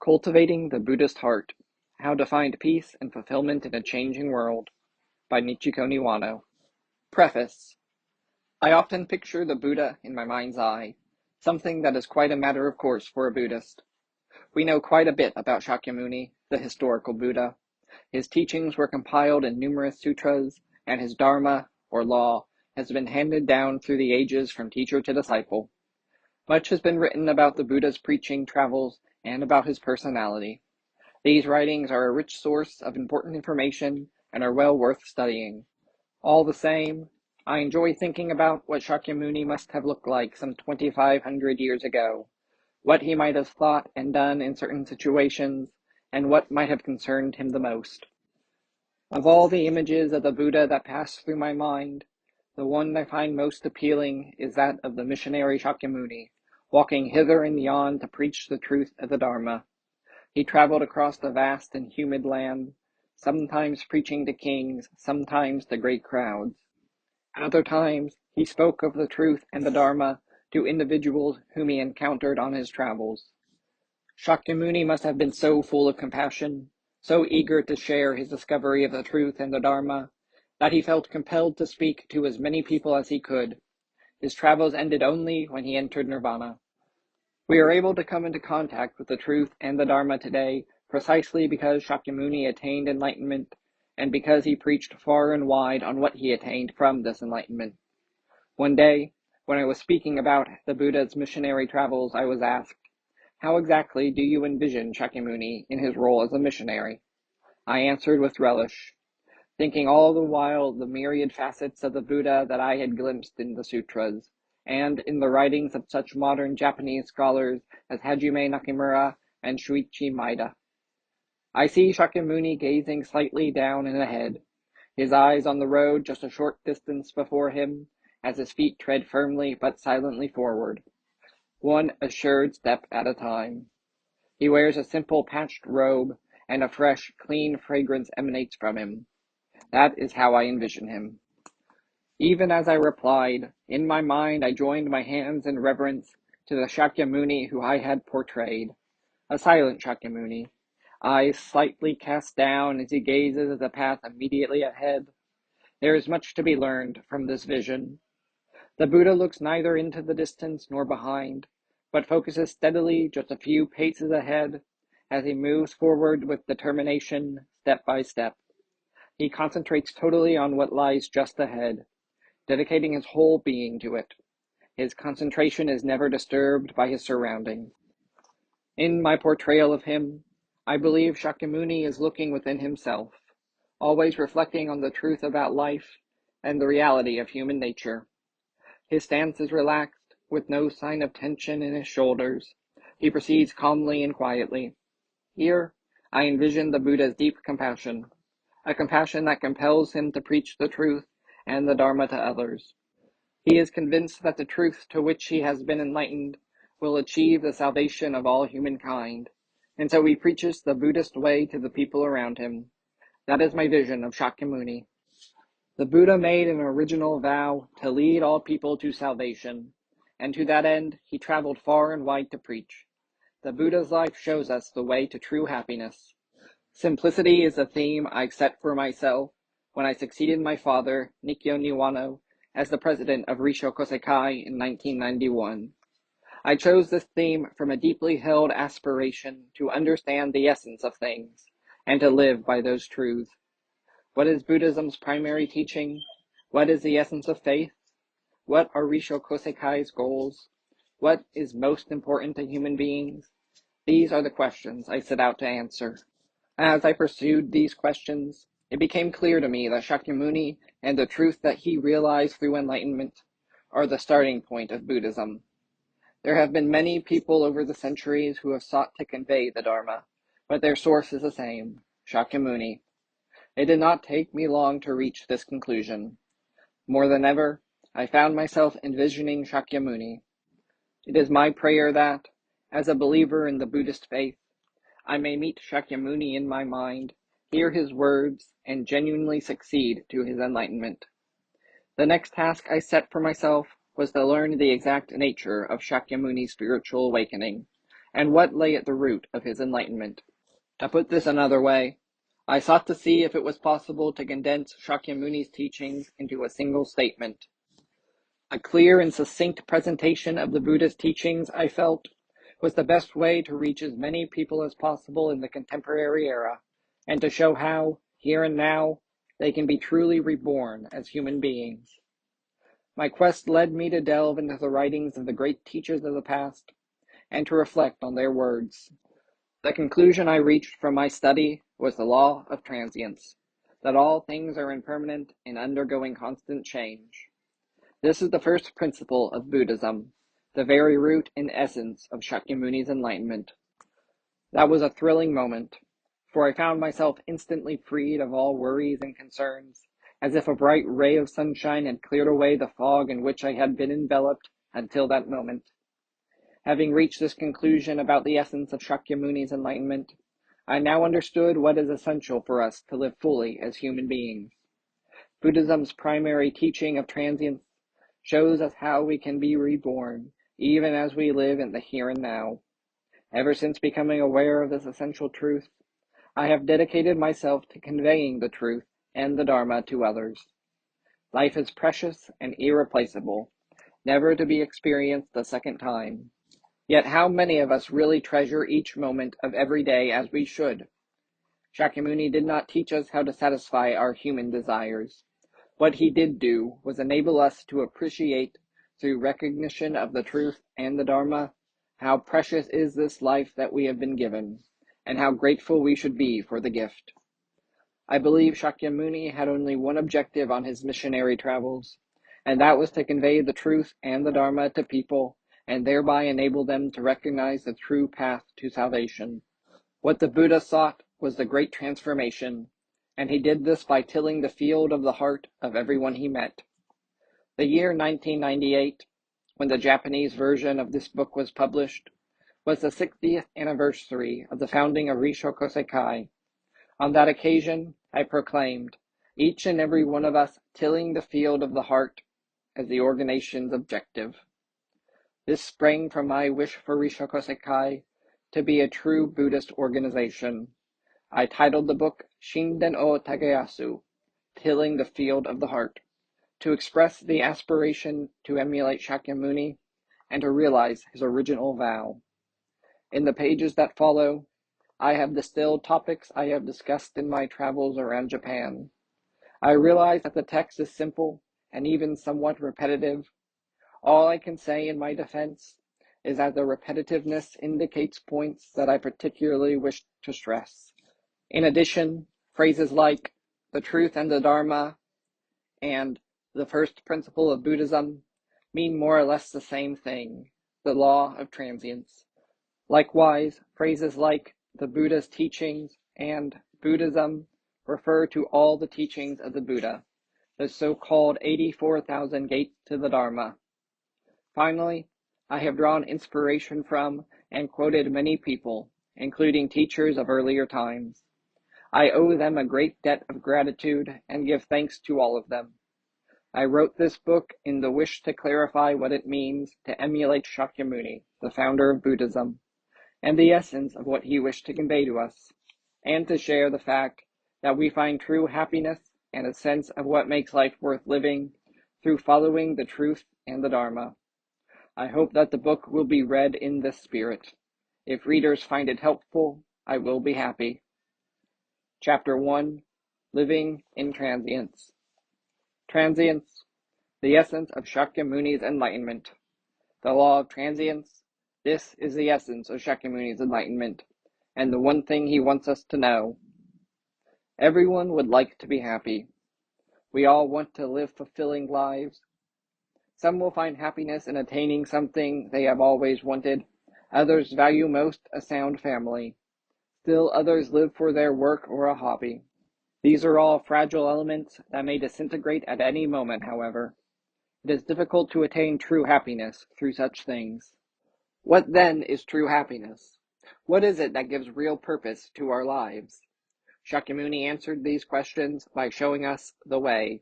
Cultivating the Buddhist Heart: How to Find Peace and Fulfillment in a Changing World by Nichiko Niwano. Preface. I often picture the Buddha in my mind's eye, something that is quite a matter of course for a Buddhist. We know quite a bit about Shakyamuni, the historical Buddha. His teachings were compiled in numerous sutras, and his dharma, or law, has been handed down through the ages from teacher to disciple. Much has been written about the Buddha's preaching travels and about his personality. These writings are a rich source of important information and are well worth studying. All the same, I enjoy thinking about what Shakyamuni must have looked like some 2,500 years ago, what he might have thought and done in certain situations, and what might have concerned him the most. Of all the images of the Buddha that pass through my mind, the one I find most appealing is that of the missionary Shakyamuni, walking hither and yon to preach the truth of the Dharma. He traveled across the vast and humid land, sometimes preaching to kings, sometimes to great crowds. At other times, he spoke of the truth and the Dharma to individuals whom he encountered on his travels. Shakyamuni must have been so full of compassion, so eager to share his discovery of the truth and the Dharma, that he felt compelled to speak to as many people as he could. His travels ended only when he entered nirvana. We are able to come into contact with the truth and the Dharma today precisely because Shakyamuni attained enlightenment and because he preached far and wide on what he attained from this enlightenment. One day, when I was speaking about the Buddha's missionary travels, I was asked, "How exactly do you envision Shakyamuni in his role as a missionary?" I answered with relish, thinking all the while the myriad facets of the Buddha that I had glimpsed in the sutras, and in the writings of such modern Japanese scholars as Hajime Nakamura and Shuichi Maeda. I see Shakyamuni gazing slightly down and ahead, his eyes on the road just a short distance before him, as his feet tread firmly but silently forward, one assured step at a time. He wears a simple patched robe, and a fresh, clean fragrance emanates from him. That is how I envision him. Even as I replied, in my mind I joined my hands in reverence to the Shakyamuni who I had portrayed, a silent Shakyamuni, eyes slightly cast down as he gazes at the path immediately ahead. There is much to be learned from this vision. The Buddha looks neither into the distance nor behind, but focuses steadily just a few paces ahead as he moves forward with determination, step by step. He concentrates totally on what lies just ahead, dedicating his whole being to it. His concentration is never disturbed by his surroundings. In my portrayal of him, I believe Shakyamuni is looking within himself, always reflecting on the truth about life and the reality of human nature. His stance is relaxed, with no sign of tension in his shoulders. He proceeds calmly and quietly. Here, I envision the Buddha's deep compassion, a compassion that compels him to preach the truth and the Dharma to others. He is convinced that the truth to which he has been enlightened will achieve the salvation of all humankind, and so he preaches the Buddhist way to the people around him. That is my vision of Shakyamuni. The Buddha made an original vow to lead all people to salvation, and to that end he traveled far and wide to preach. The Buddha's life shows us the way to true happiness. Simplicity is a theme I set for myself when I succeeded my father, Nichiko Niwano, as the president of Risshō Kōsei Kai in 1991. I chose this theme from a deeply held aspiration to understand the essence of things and to live by those truths. What is Buddhism's primary teaching? What is the essence of faith? What are Risshō Kōsei Kai's goals? What is most important to human beings? These are the questions I set out to answer. As I pursued these questions, it became clear to me that Shakyamuni and the truth that he realized through enlightenment are the starting point of Buddhism. There have been many people over the centuries who have sought to convey the Dharma, but their source is the same, Shakyamuni. It did not take me long to reach this conclusion. More than ever, I found myself envisioning Shakyamuni. It is my prayer that, as a believer in the Buddhist faith, I may meet Shakyamuni in my mind, hear his words, and genuinely succeed to his enlightenment. The next task I set for myself was to learn the exact nature of Shakyamuni's spiritual awakening, and what lay at the root of his enlightenment. To put this another way, I sought to see if it was possible to condense Shakyamuni's teachings into a single statement. A clear and succinct presentation of the Buddha's teachings, I felt, was the best way to reach as many people as possible in the contemporary era, and to show how, here and now, they can be truly reborn as human beings. My quest led me to delve into the writings of the great teachers of the past, and to reflect on their words. The conclusion I reached from my study was the law of transience, that all things are impermanent and undergoing constant change. This is the first principle of Buddhism, the very root and essence of Shakyamuni's enlightenment. That was a thrilling moment, for I found myself instantly freed of all worries and concerns, as if a bright ray of sunshine had cleared away the fog in which I had been enveloped until that moment. Having reached this conclusion about the essence of Shakyamuni's enlightenment, I now understood what is essential for us to live fully as human beings. Buddhism's primary teaching of transience shows us how we can be reborn, even as we live in the here and now. Ever since becoming aware of this essential truth, I have dedicated myself to conveying the truth and the Dharma to others. Life is precious and irreplaceable, never to be experienced a second time. Yet how many of us really treasure each moment of every day as we should? Shakyamuni did not teach us how to satisfy our human desires. What he did do was enable us to appreciate, through recognition of the truth and the Dharma, how precious is this life that we have been given, and how grateful we should be for the gift. I believe Shakyamuni had only one objective on his missionary travels, and that was to convey the truth and the Dharma to people, and thereby enable them to recognize the true path to salvation. What the Buddha sought was the great transformation, and he did this by tilling the field of the heart of everyone he met. The year 1998, when the Japanese version of this book was published, was the 60th anniversary of the founding of Risshō Kōsei Kai. On that occasion, I proclaimed, each and every one of us tilling the field of the heart as the organization's objective. This sprang from my wish for Risshō Kōsei Kai to be a true Buddhist organization. I titled the book Shinden o Tagayasu, Tilling the Field of the Heart, to express the aspiration to emulate Shakyamuni and to realize his original vow. In the pages that follow, I have distilled topics I have discussed in my travels around Japan. I realize that the text is simple and even somewhat repetitive. All I can say in my defense is that the repetitiveness indicates points that I particularly wish to stress. In addition, phrases like the truth and the Dharma and the first principle of Buddhism mean more or less the same thing, the law of transience. Likewise, phrases like the Buddha's teachings and Buddhism refer to all the teachings of the Buddha, the so-called 84,000 gates to the Dharma. Finally, I have drawn inspiration from and quoted many people, including teachers of earlier times. I owe them a great debt of gratitude and give thanks to all of them. I wrote this book in the wish to clarify what it means to emulate Shakyamuni, the founder of Buddhism, and the essence of what he wished to convey to us, and to share the fact that we find true happiness and a sense of what makes life worth living through following the truth and the Dharma. I hope that the book will be read in this spirit. If readers find it helpful, I will be happy. Chapter 1, Living in Transience. Transience, the essence of Shakyamuni's enlightenment. The law of transience, this is the essence of Shakyamuni's enlightenment, and the one thing he wants us to know. Everyone would like to be happy. We all want to live fulfilling lives. Some will find happiness in attaining something they have always wanted. Others value most a sound family. Still others live for their work or a hobby. These are all fragile elements that may disintegrate at any moment, however. It is difficult to attain true happiness through such things. What then is true happiness? What is it that gives real purpose to our lives? Shakyamuni answered these questions by showing us the way,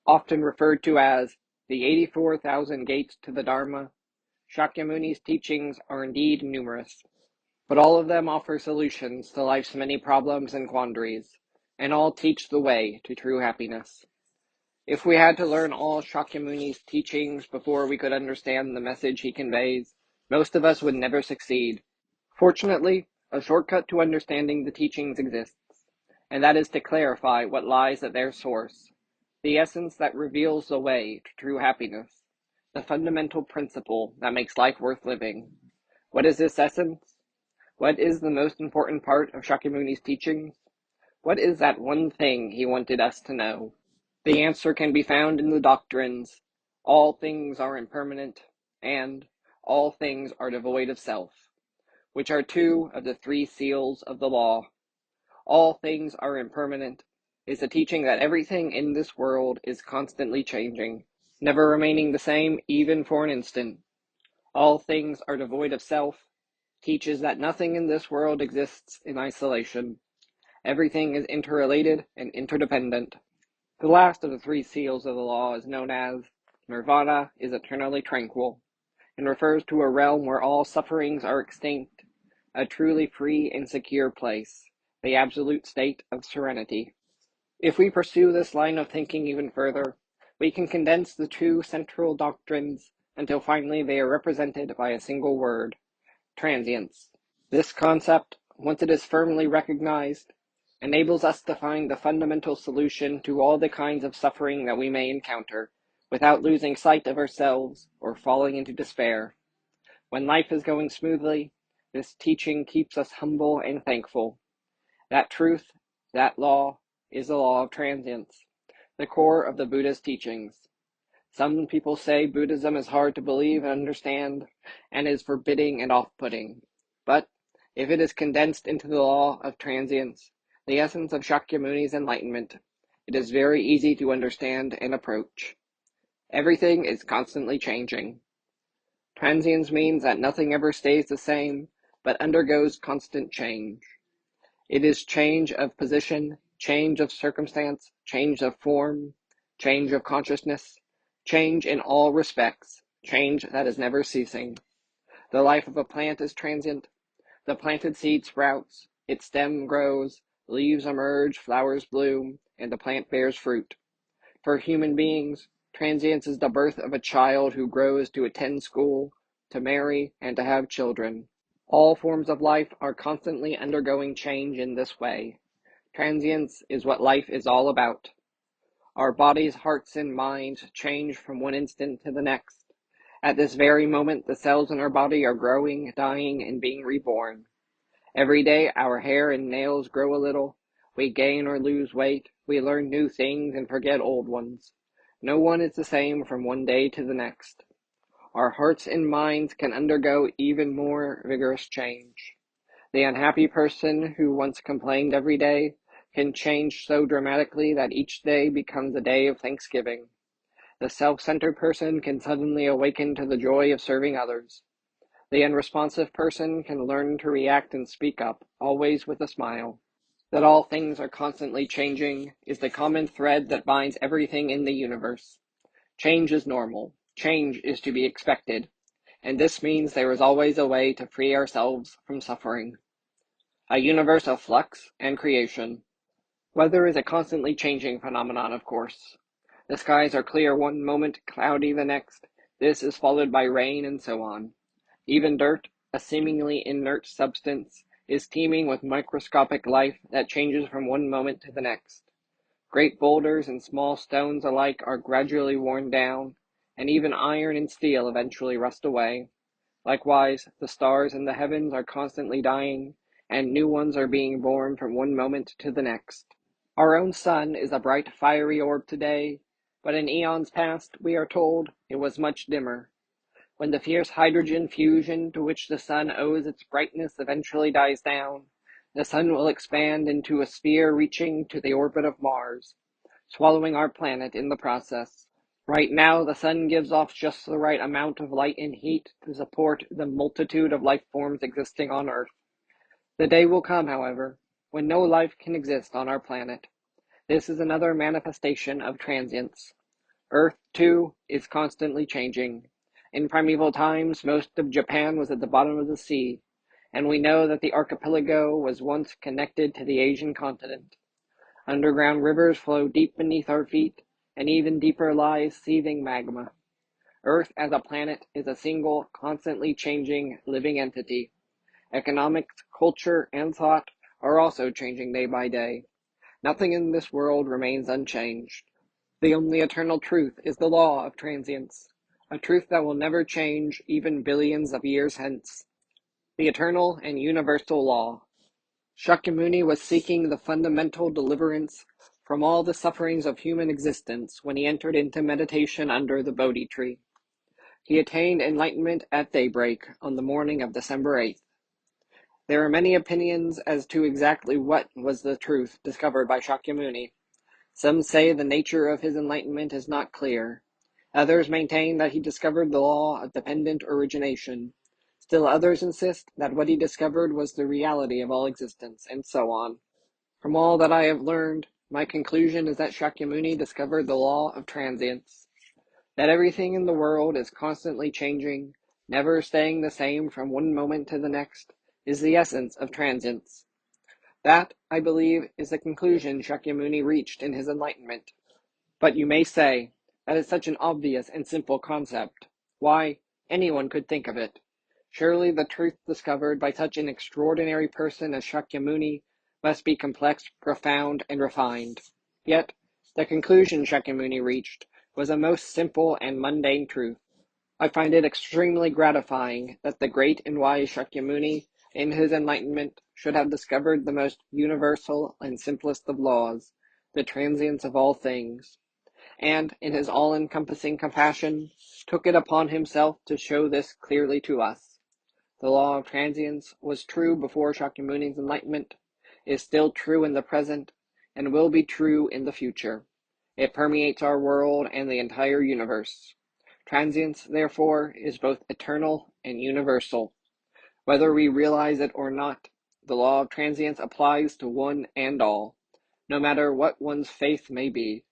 often referred to as the 84,000 gates to the Dharma. Shakyamuni's teachings are indeed numerous, But all of them offer solutions to life's many problems and quandaries, and all teach the way to true happiness. If we had to learn all Shakyamuni's teachings before we could understand the message he conveys, most of us would never succeed. Fortunately, a shortcut to understanding the teachings exists, and that is to clarify what lies at their source, the essence that reveals the way to true happiness, the fundamental principle that makes life worth living. What is this essence? What is the most important part of Shakyamuni's teachings? What is that one thing he wanted us to know? The answer can be found in the doctrines, all things are impermanent, and all things are devoid of self, which are two of the three seals of the law. All things are impermanent is the teaching that everything in this world is constantly changing, never remaining the same even for an instant. All things are devoid of self teaches that nothing in this world exists in isolation. Everything is interrelated and interdependent. The last of the three seals of the law is known as Nirvana is eternally tranquil, and refers to a realm where all sufferings are extinct, a truly free and secure place, the absolute state of serenity. If we pursue this line of thinking even further, we can condense the two central doctrines until finally they are represented by a single word: transience. This concept, once it is firmly recognized, enables us to find the fundamental solution to all the kinds of suffering that we may encounter, without losing sight of ourselves or falling into despair. When life is going smoothly, this teaching keeps us humble and thankful. That truth, that law, is the law of transience, the core of the Buddha's teachings. Some people say Buddhism is hard to believe and understand, and is forbidding and off-putting. But if it is condensed into the law of transience, the essence of Shakyamuni's enlightenment, it is very easy to understand and approach. Everything is constantly changing. Transience means that nothing ever stays the same, but undergoes constant change. It is change of position, change of circumstance, change of form, change of consciousness, change in all respects, change that is never ceasing. The life of a plant is transient. The planted seed sprouts, its stem grows, leaves emerge, flowers bloom, and the plant bears fruit. For human beings, transience is the birth of a child who grows to attend school, to marry, and to have children. All forms of life are constantly undergoing change in this way. Transience is what life is all about. Our bodies, hearts, and minds change from one instant to the next. At this very moment, the cells in our body are growing, dying, and being reborn. Every day, our hair and nails grow a little. We gain or lose weight. We learn new things and forget old ones. No one is the same from one day to the next. Our hearts and minds can undergo even more vigorous change. The unhappy person who once complained every day can change so dramatically that each day becomes a day of thanksgiving. The self-centered person can suddenly awaken to the joy of serving others. The unresponsive person can learn to react and speak up, always with a smile. That all things are constantly changing is the common thread that binds everything in the universe. Change is normal. Change is to be expected. And this means there is always a way to free ourselves from suffering. A universe of flux and creation. Weather is a constantly changing phenomenon, of course. The skies are clear one moment, cloudy the next. This is followed by rain and so on. Even dirt, a seemingly inert substance, is teeming with microscopic life that changes from one moment to the next. Great boulders and small stones alike are gradually worn down, and even iron and steel eventually rust away. Likewise, the stars in the heavens are constantly dying, and new ones are being born from one moment to the next. Our own sun is a bright, fiery orb today, but in eons past, we are told, it was much dimmer. When the fierce hydrogen fusion to which the sun owes its brightness eventually dies down, the sun will expand into a sphere reaching to the orbit of Mars, swallowing our planet in the process. Right now, the sun gives off just the right amount of light and heat to support the multitude of life forms existing on Earth. The day will come, however, when no life can exist on our planet. This is another manifestation of transience. Earth, too, is constantly changing. In primeval times, most of Japan was at the bottom of the sea, and we know that the archipelago was once connected to the Asian continent. Underground rivers flow deep beneath our feet, and even deeper lies seething magma. Earth as a planet is a single, constantly changing, living entity. Economics, culture, and thought are also changing day by day. Nothing in this world remains unchanged. The only eternal truth is the law of transience, a truth that will never change even billions of years hence. The eternal and universal law. Shakyamuni was seeking the fundamental deliverance from all the sufferings of human existence when he entered into meditation under the Bodhi tree. He attained enlightenment at daybreak on the morning of December 8th. There are many opinions as to exactly what was the truth discovered by Shakyamuni. Some say the nature of his enlightenment is not clear. Others maintain that he discovered the law of dependent origination. Still others insist that what he discovered was the reality of all existence, and so on. From all that I have learned, my conclusion is that Shakyamuni discovered the law of transience. That everything in the world is constantly changing, never staying the same from one moment to the next, is the essence of transience. That, I believe, is the conclusion Shakyamuni reached in his enlightenment. But you may say, that is such an obvious and simple concept. Why, anyone could think of it. Surely the truth discovered by such an extraordinary person as Shakyamuni must be complex, profound, and refined. Yet, the conclusion Shakyamuni reached was a most simple and mundane truth. I find it extremely gratifying that the great and wise Shakyamuni, in his enlightenment, should have discovered the most universal and simplest of laws, the transience of all things, and, in his all-encompassing compassion, took it upon himself to show this clearly to us. The law of transience was true before Shakyamuni's enlightenment, is still true in the present, and will be true in the future. It permeates our world and the entire universe. Transience, therefore, is both eternal and universal. Whether we realize it or not, the law of transience applies to one and all, no matter what one's faith may be.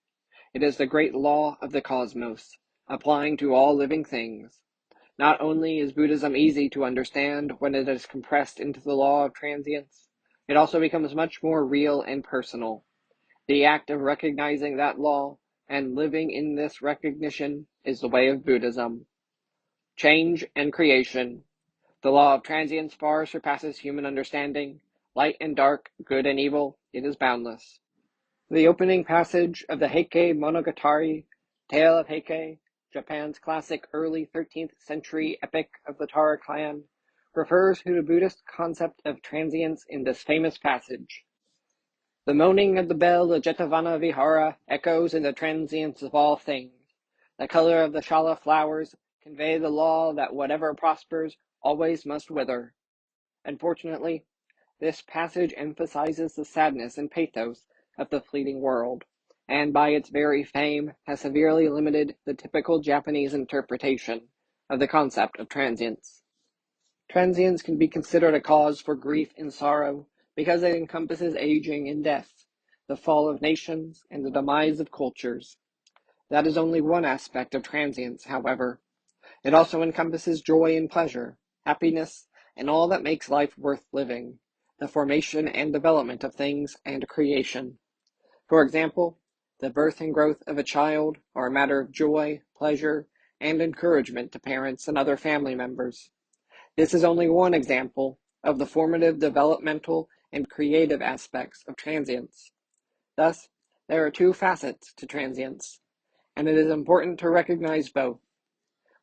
It is the great law of the cosmos, applying to all living things. Not only is Buddhism easy to understand when it is compressed into the law of transience, it also becomes much more real and personal. The act of recognizing that law and living in this recognition is the way of Buddhism. Change and creation. The law of transience far surpasses human understanding. Light and dark, good and evil, it is boundless. The opening passage of the Heike Monogatari, Tale of Heike, Japan's classic early 13th century epic of the Tara clan, refers to the Buddhist concept of transience in this famous passage. The moaning of the bell of Jetavana Vihara echoes in the transience of all things. The color of the shala flowers convey the law that whatever prospers always must wither. Unfortunately, this passage emphasizes the sadness and pathos of the fleeting world, and by its very fame has severely limited the typical Japanese interpretation of the concept of transience. Transience can be considered a cause for grief and sorrow because it encompasses aging and death, the fall of nations, and the demise of cultures. That is only one aspect of transience, however. It also encompasses joy and pleasure, happiness, and all that makes life worth living, the formation and development of things and creation. For example, the birth and growth of a child are a matter of joy, pleasure, and encouragement to parents and other family members. This is only one example of the formative, developmental, and creative aspects of transience. Thus, there are two facets to transience, and it is important to recognize both.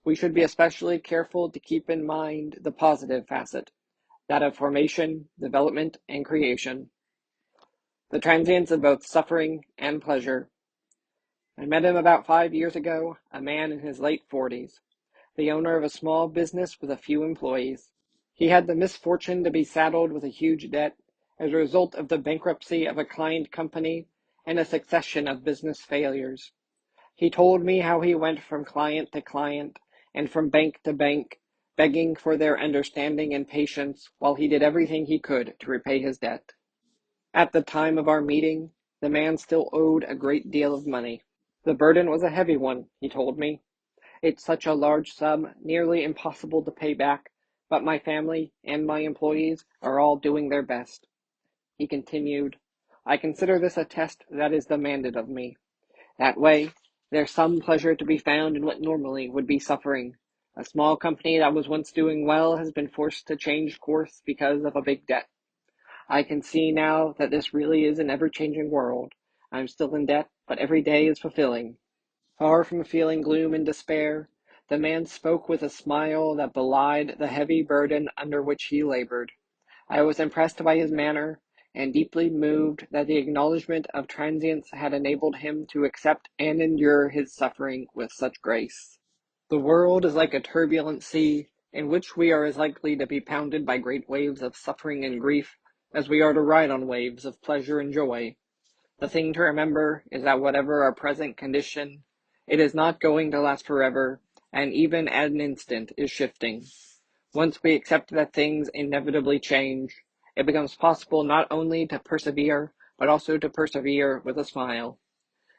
We should be especially careful to keep in mind the positive facet, that of formation, development, and creation. The transience of both suffering and pleasure. I met him about 5 years ago, a man in his late 40s, the owner of a small business with a few employees. He had the misfortune to be saddled with a huge debt as a result of the bankruptcy of a client company and a succession of business failures. He told me how he went from client to client and from bank to bank, begging for their understanding and patience while he did everything he could to repay his debt. At the time of our meeting, the man still owed a great deal of money. The burden was a heavy one, he told me. It's such a large sum, nearly impossible to pay back, but my family and my employees are all doing their best." He continued, "I consider this a test that is demanded of me. That way, there's some pleasure to be found in what normally would be suffering. A small company that was once doing well has been forced to change course because of a big debt. I can see now that this really is an ever-changing world. I'm still in debt, but every day is fulfilling." Far from feeling gloom and despair, the man spoke with a smile that belied the heavy burden under which he labored. I was impressed by his manner, and deeply moved that the acknowledgment of transience had enabled him to accept and endure his suffering with such grace. The world is like a turbulent sea, in which we are as likely to be pounded by great waves of suffering and grief as we are to ride on waves of pleasure and joy. The thing to remember is that whatever our present condition, it is not going to last forever, and even at an instant is shifting. Once we accept that things inevitably change, it becomes possible not only to persevere, but also to persevere with a smile.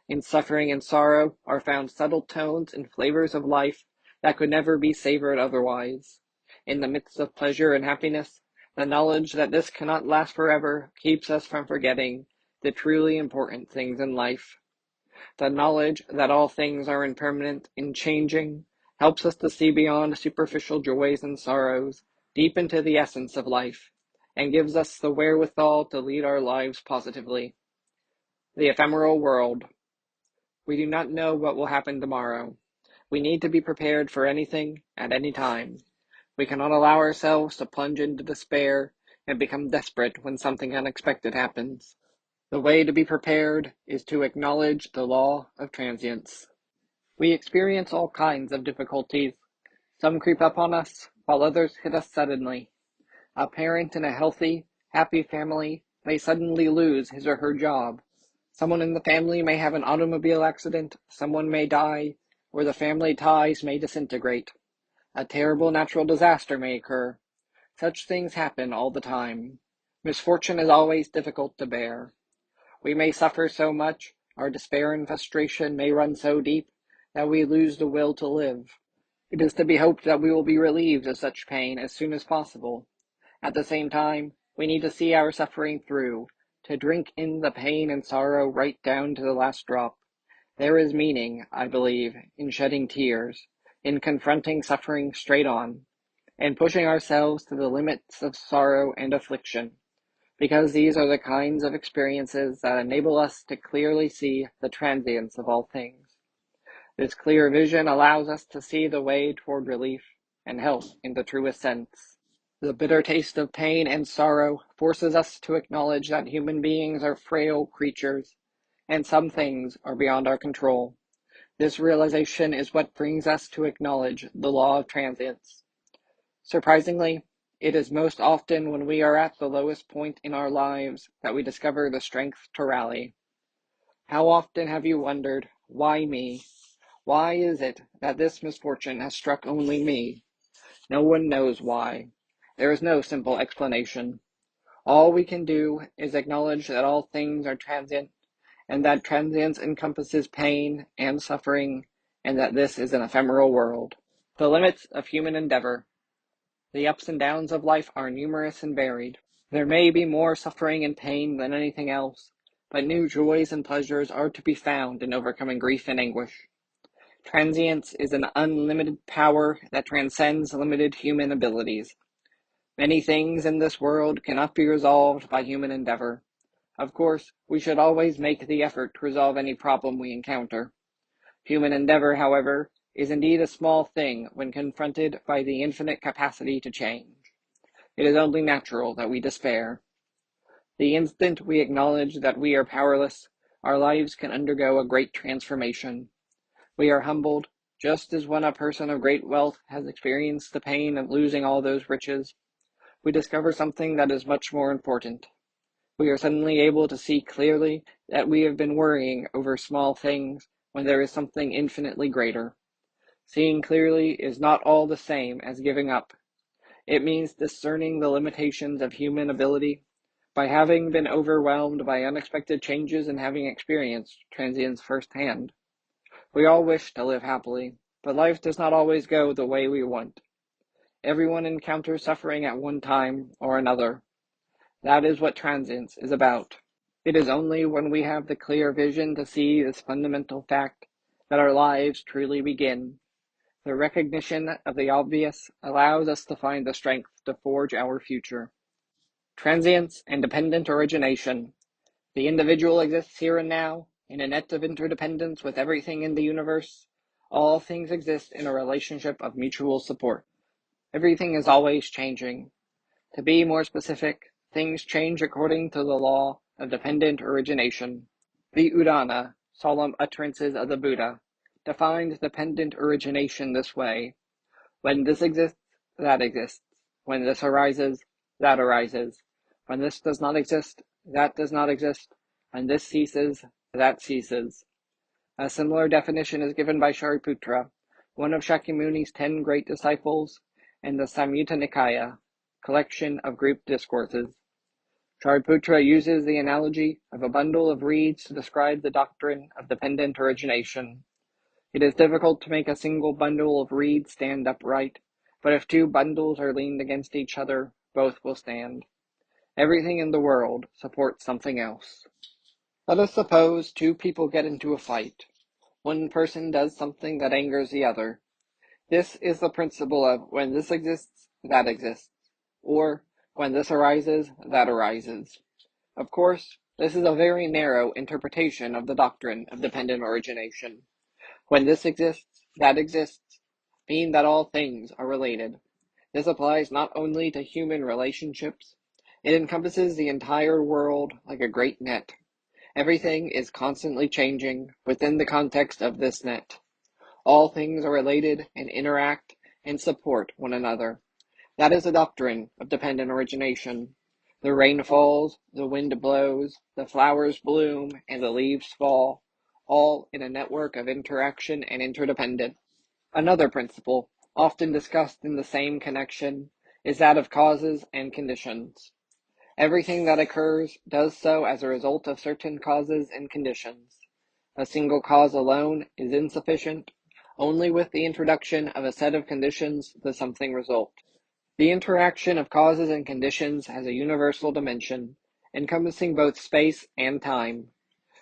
In suffering and sorrow are found subtle tones and flavors of life that could never be savored otherwise. In the midst of pleasure and happiness, the knowledge that this cannot last forever keeps us from forgetting the truly important things in life. The knowledge that all things are impermanent and changing helps us to see beyond superficial joys and sorrows, deep into the essence of life, and gives us the wherewithal to lead our lives positively. The ephemeral world. We do not know what will happen tomorrow. We need to be prepared for anything at any time. We cannot allow ourselves to plunge into despair and become desperate when something unexpected happens. The way to be prepared is to acknowledge the law of transience. We experience all kinds of difficulties. Some creep up on us, while others hit us suddenly. A parent in a healthy, happy family may suddenly lose his or her job. Someone in the family may have an automobile accident, someone may die, or the family ties may disintegrate. A terrible natural disaster may occur. Such things happen all the time. Misfortune is always difficult to bear. We may suffer so much, our despair and frustration may run so deep, that we lose the will to live. It is to be hoped that we will be relieved of such pain as soon as possible. At the same time, we need to see our suffering through, to drink in the pain and sorrow right down to the last drop. There is meaning, I believe, in shedding tears, in confronting suffering straight on, and pushing ourselves to the limits of sorrow and affliction, because these are the kinds of experiences that enable us to clearly see the transience of all things. This clear vision allows us to see the way toward relief and health in the truest sense. The bitter taste of pain and sorrow forces us to acknowledge that human beings are frail creatures, and some things are beyond our control. This realization is what brings us to acknowledge the law of transience. Surprisingly, it is most often when we are at the lowest point in our lives that we discover the strength to rally. How often have you wondered, why me? Why is it that this misfortune has struck only me? No one knows why. There is no simple explanation. All we can do is acknowledge that all things are transient, and that transience encompasses pain and suffering, and that this is an ephemeral world. The limits of human endeavor. The ups and downs of life are numerous and varied. There may be more suffering and pain than anything else, but new joys and pleasures are to be found in overcoming grief and anguish. Transience is an unlimited power that transcends limited human abilities. Many things in this world cannot be resolved by human endeavor. Of course, we should always make the effort to resolve any problem we encounter. Human endeavor, however, is indeed a small thing when confronted by the infinite capacity to change. It is only natural that we despair. The instant we acknowledge that we are powerless, our lives can undergo a great transformation. We are humbled, just as when a person of great wealth has experienced the pain of losing all those riches. We discover something that is much more important. We are suddenly able to see clearly that we have been worrying over small things when there is something infinitely greater. Seeing clearly is not all the same as giving up. It means discerning the limitations of human ability by having been overwhelmed by unexpected changes and having experienced transience firsthand. We all wish to live happily, but life does not always go the way we want. Everyone encounters suffering at one time or another. That is what transience is about. It is only when we have the clear vision to see this fundamental fact that our lives truly begin. The recognition of the obvious allows us to find the strength to forge our future. Transience and dependent origination. The individual exists here and now, in a net of interdependence with everything in the universe. All things exist in a relationship of mutual support. Everything is always changing. To be more specific, things change according to the law of dependent origination. The Udana, solemn utterances of the Buddha, defines dependent origination this way. When this exists, that exists. When this arises, that arises. When this does not exist, that does not exist. When this ceases, that ceases. A similar definition is given by Shariputra, one of Shakyamuni's 10 great disciples, in the Samyutta Nikaya, collection of group discourses. Shariputra uses the analogy of a bundle of reeds to describe the doctrine of dependent origination. It is difficult to make a single bundle of reeds stand upright, but if two bundles are leaned against each other, both will stand. Everything in the world supports something else. Let us suppose two people get into a fight. One person does something that angers the other. This is the principle of when this exists, that exists, or when this arises, that arises. Of course, this is a very narrow interpretation of the doctrine of dependent origination. When this exists, that exists, mean that all things are related. This applies not only to human relationships, it encompasses the entire world like a great net. Everything is constantly changing within the context of this net. All things are related and interact and support one another. That is the doctrine of dependent origination. The rain falls, the wind blows, the flowers bloom, and the leaves fall, all in a network of interaction and interdependence. Another principle, often discussed in the same connection, is that of causes and conditions. Everything that occurs does so as a result of certain causes and conditions. A single cause alone is insufficient. Only with the introduction of a set of conditions does something result. The interaction of causes and conditions has a universal dimension, encompassing both space and time.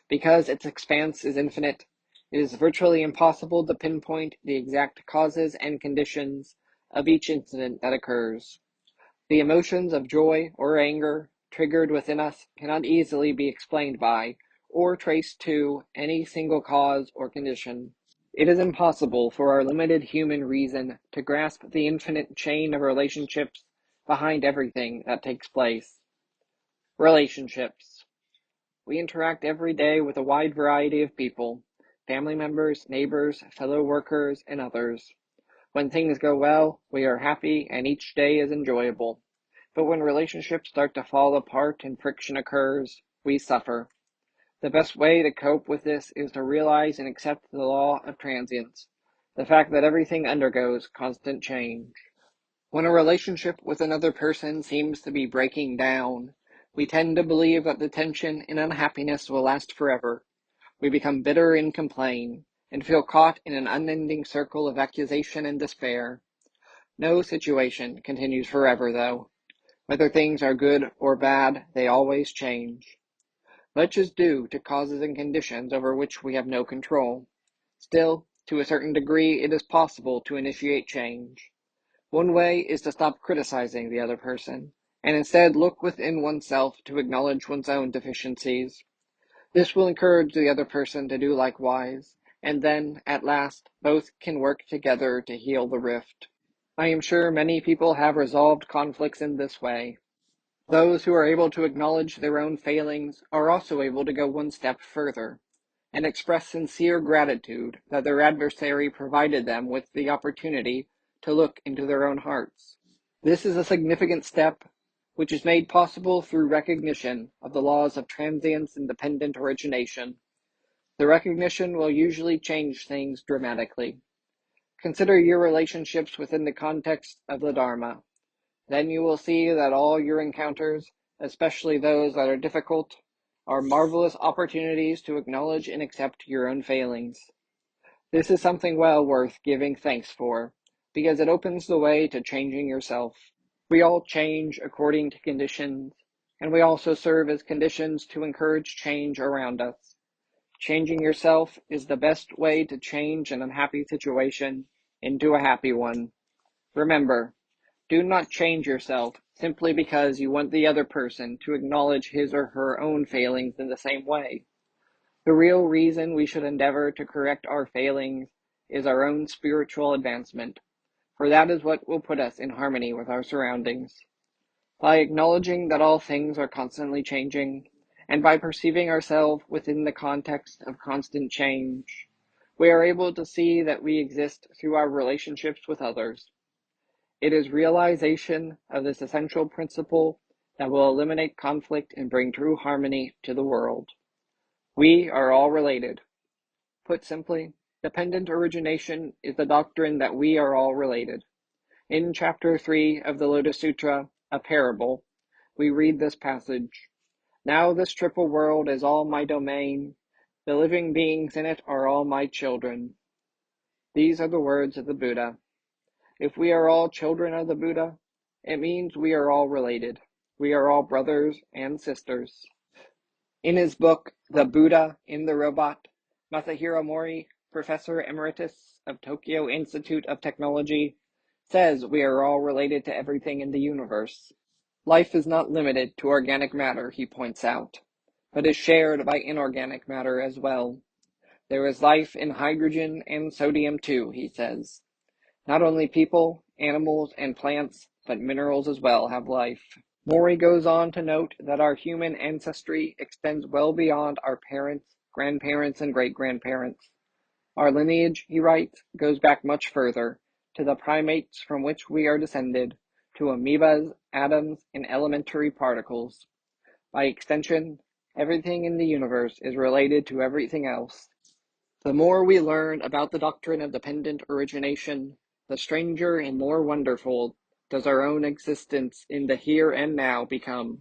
Because its expanse is infinite, it is virtually impossible to pinpoint the exact causes and conditions of each incident that occurs. The emotions of joy or anger triggered within us cannot easily be explained by, or traced to, any single cause or condition. It is impossible for our limited human reason to grasp the infinite chain of relationships behind everything that takes place. Relationships. We interact every day with a wide variety of people, family members, neighbors, fellow workers, and others. When things go well, we are happy and each day is enjoyable. But when relationships start to fall apart and friction occurs, we suffer. The best way to cope with this is to realize and accept the law of transience, the fact that everything undergoes constant change. When a relationship with another person seems to be breaking down, we tend to believe that the tension and unhappiness will last forever. We become bitter and complain, and feel caught in an unending circle of accusation and despair. No situation continues forever, though. Whether things are good or bad, they always change. Much is due to causes and conditions over which we have no control. Still, to a certain degree, it is possible to initiate change. One way is to stop criticizing the other person, and instead look within oneself to acknowledge one's own deficiencies. This will encourage the other person to do likewise, and then, at last, both can work together to heal the rift. I am sure many people have resolved conflicts in this way. Those who are able to acknowledge their own failings are also able to go one step further and express sincere gratitude that their adversary provided them with the opportunity to look into their own hearts. This is a significant step which is made possible through recognition of the laws of transience and dependent origination. The recognition will usually change things dramatically. Consider your relationships within the context of the Dharma. Then you will see that all your encounters, especially those that are difficult, are marvelous opportunities to acknowledge and accept your own failings. This is something well worth giving thanks for, because it opens the way to changing yourself. We all change according to conditions, and we also serve as conditions to encourage change around us. Changing yourself is the best way to change an unhappy situation into a happy one. Remember, do not change yourself simply because you want the other person to acknowledge his or her own failings in the same way. The real reason we should endeavor to correct our failings is our own spiritual advancement, for that is what will put us in harmony with our surroundings. By acknowledging that all things are constantly changing, and by perceiving ourselves within the context of constant change, we are able to see that we exist through our relationships with others. It is realization of this essential principle that will eliminate conflict and bring true harmony to the world. We are all related. Put simply, dependent origination is the doctrine that we are all related. In chapter 3 of the Lotus Sutra, a parable, we read this passage. Now this triple world is all my domain. The living beings in it are all my children. These are the words of the Buddha. If we are all children of the Buddha, it means we are all related. We are all brothers and sisters. In his book, The Buddha in the Robot, Masahiro Mori, Professor Emeritus of Tokyo Institute of Technology, says we are all related to everything in the universe. Life is not limited to organic matter, he points out, but is shared by inorganic matter as well. There is life in hydrogen and sodium too, he says. Not only people, animals, and plants, but minerals as well have life. Mori goes on to note that our human ancestry extends well beyond our parents, grandparents, and great-grandparents. Our lineage, he writes, goes back much further, to the primates from which we are descended, to amoebas, atoms, and elementary particles. By extension, everything in the universe is related to everything else. The more we learn about the doctrine of dependent origination, the stranger and more wonderful does our own existence in the here and now become.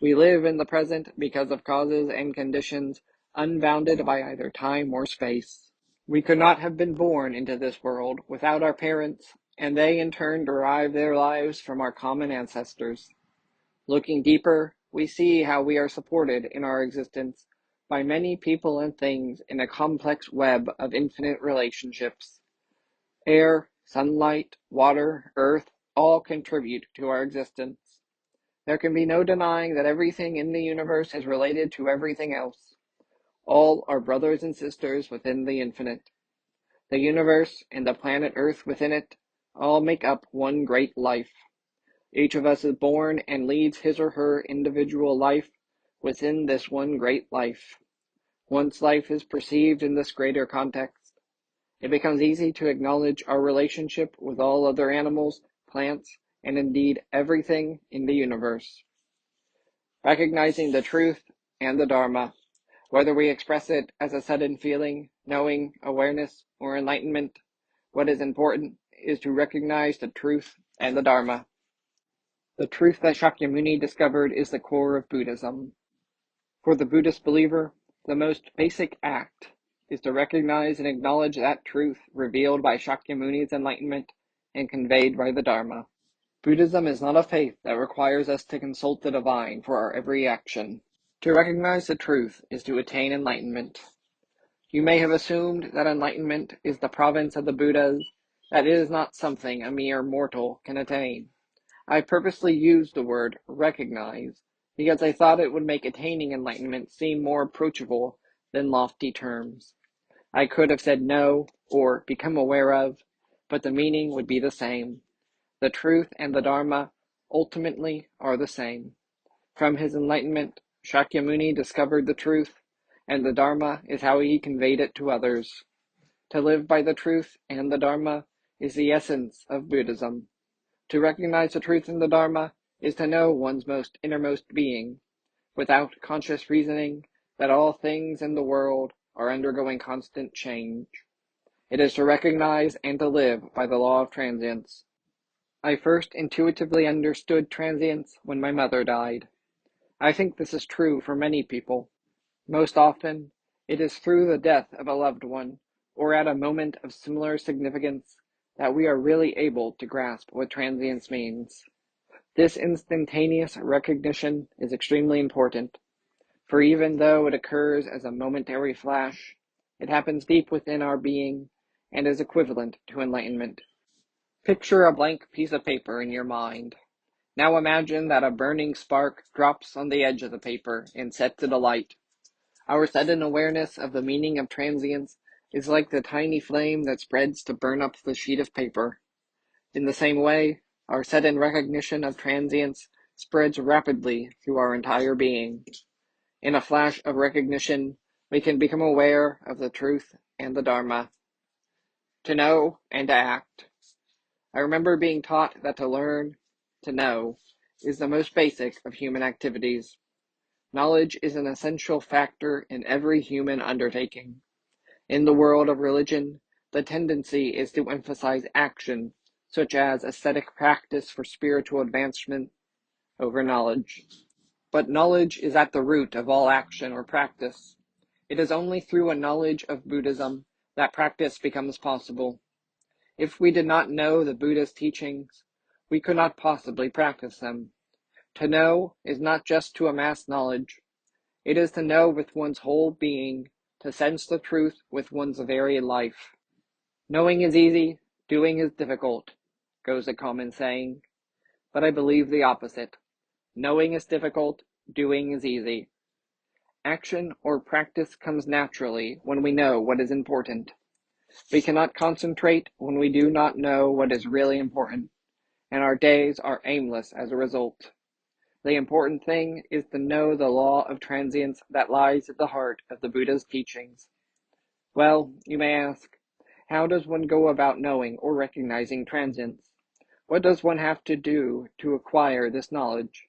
We live in the present because of causes and conditions unbounded by either time or space. We could not have been born into this world without our parents, and they in turn derive their lives from our common ancestors. Looking deeper, we see how we are supported in our existence by many people and things in a complex web of infinite relationships. Air, sunlight, water, earth, all contribute to our existence. There can be no denying that everything in the universe is related to everything else. All are brothers and sisters within the infinite. The universe and the planet Earth within it all make up one great life. Each of us is born and leads his or her individual life within this one great life. Once life is perceived in this greater context, it becomes easy to acknowledge our relationship with all other animals, plants, and indeed everything in the universe. Recognizing the truth and the Dharma, whether we express it as a sudden feeling, knowing, awareness, or enlightenment, what is important is to recognize the truth and the Dharma. The truth that Shakyamuni discovered is the core of Buddhism. For the Buddhist believer, the most basic act is to recognize and acknowledge that truth revealed by Shakyamuni's enlightenment and conveyed by the Dharma. Buddhism is not a faith that requires us to consult the divine for our every action. To recognize the truth is to attain enlightenment. You may have assumed that enlightenment is the province of the Buddhas, that it is not something a mere mortal can attain. I purposely used the word recognize because I thought it would make attaining enlightenment seem more approachable than lofty terms. I could have said know or become aware of, but the meaning would be the same. The truth and the Dharma ultimately are the same. From his enlightenment, Shakyamuni discovered the truth, and the Dharma is how he conveyed it to others. To live by the truth and the Dharma is the essence of Buddhism. To recognize the truth in the Dharma is to know one's most innermost being, without conscious reasoning, that all things in the world are undergoing constant change. It is to recognize and to live by the law of transience. I first intuitively understood transience when my mother died. I think this is true for many people. Most often, it is through the death of a loved one, or at a moment of similar significance, that we are really able to grasp what transience means. This instantaneous recognition is extremely important, for even though it occurs as a momentary flash, it happens deep within our being and is equivalent to enlightenment. Picture a blank piece of paper in your mind. Now imagine that a burning spark drops on the edge of the paper and sets it alight. Our sudden awareness of the meaning of transience is like the tiny flame that spreads to burn up the sheet of paper. In the same way, our sudden recognition of transience spreads rapidly through our entire being. In a flash of recognition, we can become aware of the truth and the Dharma. To know and to act. I remember being taught that to learn, to know, is the most basic of human activities. Knowledge is an essential factor in every human undertaking. In the world of religion, the tendency is to emphasize action, such as ascetic practice for spiritual advancement, over knowledge. But knowledge is at the root of all action or practice. It is only through a knowledge of Buddhism that practice becomes possible. If we did not know the Buddha's teachings, we could not possibly practice them. To know is not just to amass knowledge. It is to know with one's whole being, to sense the truth with one's very life. Knowing is easy, doing is difficult, goes a common saying. But I believe the opposite. Knowing is difficult, doing is easy. Action or practice comes naturally when we know what is important. We cannot concentrate when we do not know what is really important, and our days are aimless as a result. The important thing is to know the law of transience that lies at the heart of the Buddha's teachings. Well, you may ask, how does one go about knowing or recognizing transience? What does one have to do to acquire this knowledge?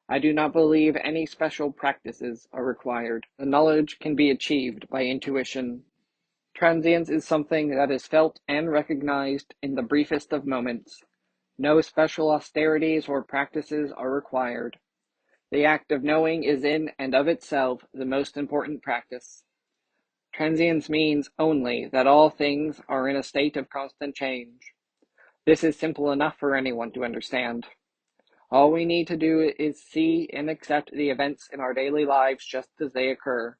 I do not believe any special practices are required. The knowledge can be achieved by intuition. Transience is something that is felt and recognized in the briefest of moments. No special austerities or practices are required. The act of knowing is in and of itself the most important practice. Transience means only that all things are in a state of constant change. This is simple enough for anyone to understand. All we need to do is see and accept the events in our daily lives just as they occur.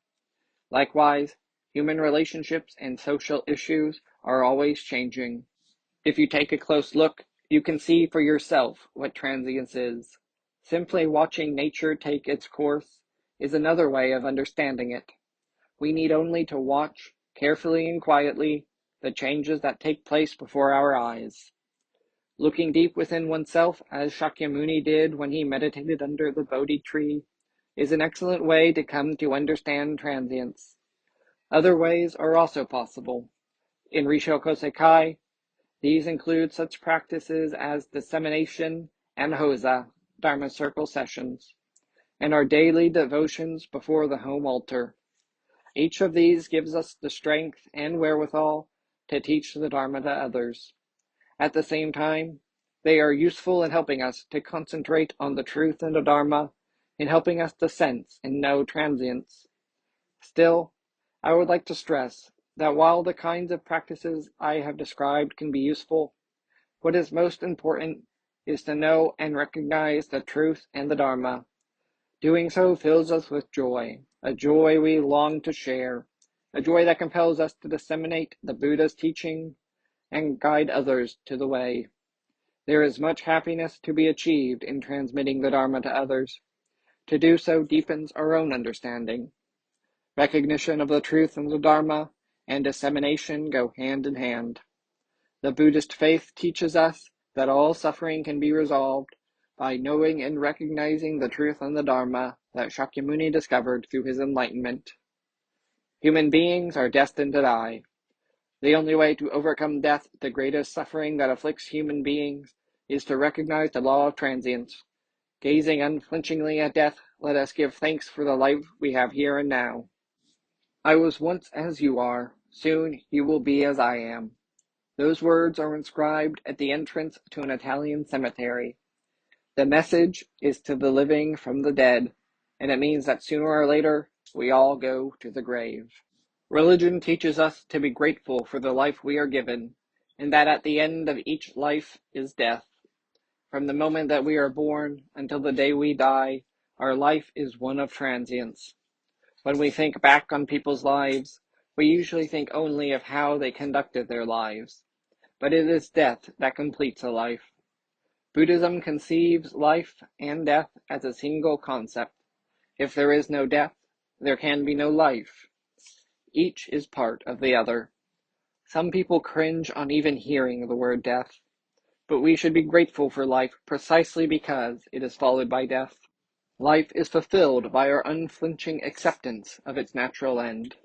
Likewise, human relationships and social issues are always changing. If you take a close look, you can see for yourself what transience is. Simply watching nature take its course is another way of understanding it. We need only to watch, carefully and quietly, the changes that take place before our eyes. Looking deep within oneself, as Shakyamuni did when he meditated under the Bodhi tree, is an excellent way to come to understand transience. Other ways are also possible. In Risshō Kōsei Kai, these include such practices as dissemination and hoza, Dharma circle sessions, and our daily devotions before the home altar. Each of these gives us the strength and wherewithal to teach the Dharma to others. At the same time, they are useful in helping us to concentrate on the truth and the Dharma, in helping us to sense and know transience. Still, I would like to stress that while the kinds of practices I have described can be useful, what is most important is to know and recognize the truth and the Dharma. Doing so fills us with joy, a joy we long to share, a joy that compels us to disseminate the Buddha's teaching and guide others to the way. There is much happiness to be achieved in transmitting the Dharma to others. To do so deepens our own understanding. Recognition of the truth and the Dharma and dissemination go hand in hand. The Buddhist faith teaches us that all suffering can be resolved by knowing and recognizing the truth and the Dharma that Shakyamuni discovered through his enlightenment. Human beings are destined to die. The only way to overcome death, the greatest suffering that afflicts human beings, is to recognize the law of transience. Gazing unflinchingly at death, let us give thanks for the life we have here and now. I was once as you are, soon you will be as I am. Those words are inscribed at the entrance to an Italian cemetery. The message is to the living from the dead, and it means that sooner or later, we all go to the grave. Religion teaches us to be grateful for the life we are given, and that at the end of each life is death. From the moment that we are born until the day we die, our life is one of transience. When we think back on people's lives, we usually think only of how they conducted their lives. But it is death that completes a life. Buddhism conceives life and death as a single concept. If there is no death, there can be no life. Each is part of the other. Some people cringe on even hearing the word death, but we should be grateful for life precisely because it is followed by death. Life is fulfilled by our unflinching acceptance of its natural end.